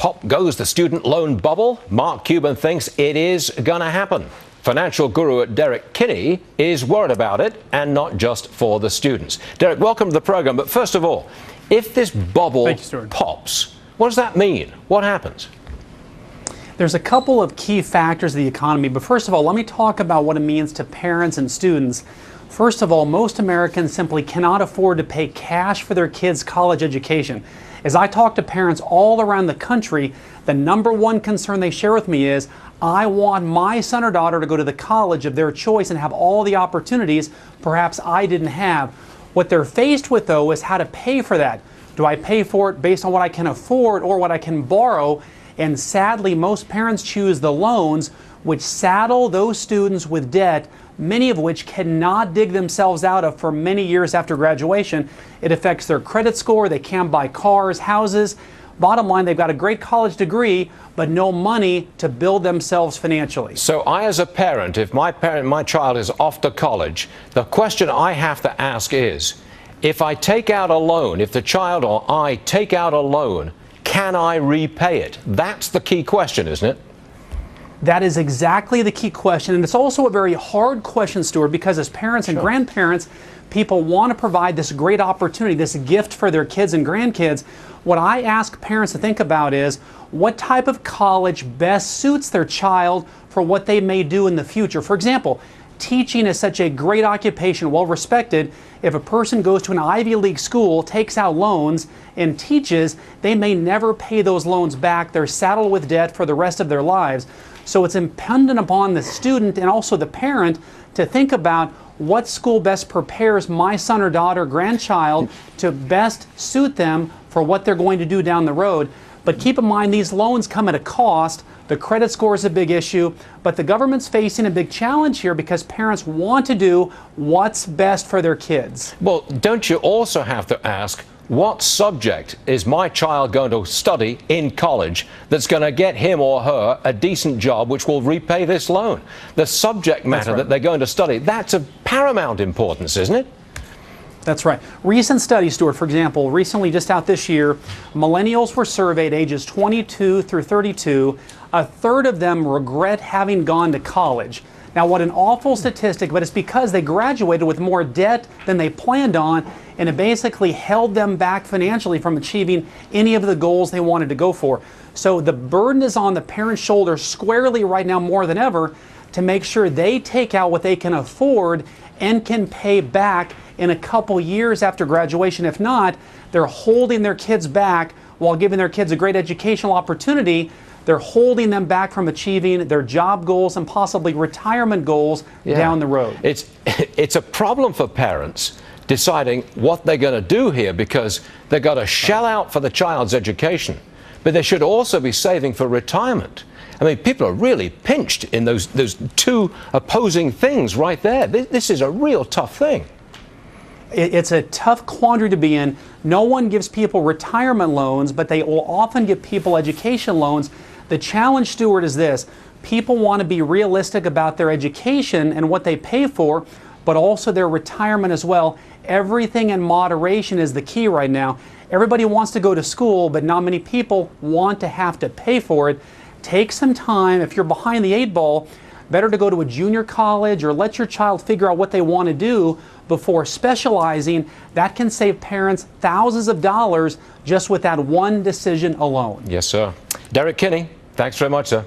pop goes the student loan bubble. Mark Cuban thinks it is going to happen. Financial guru Derrick Kinney is worried about it, and not just for the students. Derrick, welcome to the program. But first of all, if this bubble pops, what does that mean? What happens? There's a couple of key factors of the economy, but first of all, let me talk about what it means to parents and students. First of all, most Americans simply cannot afford to pay cash for their kids' college education. As I talk to parents all around the country, the number one concern they share with me is, I want my son or daughter to go to the college of their choice and have all the opportunities perhaps I didn't have. What they're faced with, though, is how to pay for that. Do I pay for it based on what I can afford or what I can borrow? And sadly, most parents choose the loans, which saddle those students with debt, many of which cannot dig themselves out of for many years after graduation. It affects their credit score. They can't buy cars, houses. Bottom line, they've got a great college degree, but no money to build themselves financially. So I, as a parent, if my child is off to college, the question I have to ask is, if I take out a loan, if the child or I take out a loan, can I repay it? That's the key question, isn't it? That is exactly the key question, and it's also a very hard question, Stuart, because as parents and grandparents, people want to provide this great opportunity, this gift for their kids and grandkids. What I ask parents to think about is, what type of college best suits their child for what they may do in the future? For example, teaching is such a great occupation, well respected. If a person goes to an Ivy League school, takes out loans, and teaches, they may never pay those loans back. They're saddled with debt for the rest of their lives. So it's incumbent upon the student and also the parent to think about what school best prepares my son or daughter, grandchild, to best suit them for what they're going to do down the road. But keep in mind, these loans come at a cost. The credit score is a big issue, but the government's facing a big challenge here because parents want to do what's best for their kids. Well, don't you also have to ask, what subject is my child going to study in college that's going to get him or her a decent job which will repay this loan? The subject matter that they're going to study, that's of paramount importance, isn't it? That's right. Recent studies, Stuart, for example, recently just out this year, millennials were surveyed ages 22 through 32. A third of them regret having gone to college. Now, what an awful statistic, but it's because they graduated with more debt than they planned on, and it basically held them back financially from achieving any of the goals they wanted to go for. So the burden is on the parents' shoulders squarely right now more than ever to make sure they take out what they can afford and can pay back in a couple years after graduation. If not, they're holding their kids back while giving their kids a great educational opportunity. They're holding them back from achieving their job goals and possibly retirement goals down the road. It's a problem for parents deciding what they're going to do here because they've got to shell out for the child's education, but they should also be saving for retirement. I mean, people are really pinched in those two opposing things right there. This is a real tough thing. It's a tough quandary to be in. No one gives people retirement loans, but they will often give people education loans. The challenge, Stuart, is this. People want to be realistic about their education and what they pay for, but also their retirement as well. Everything in moderation is the key right now. Everybody wants to go to school, but not many people want to have to pay for it. Take some time. If you're behind the 8 ball, better to go to a junior college or let your child figure out what they want to do before specializing. That can save parents thousands of dollars just with that one decision alone. Yes, sir. Derrick Kinney, thanks very much, sir.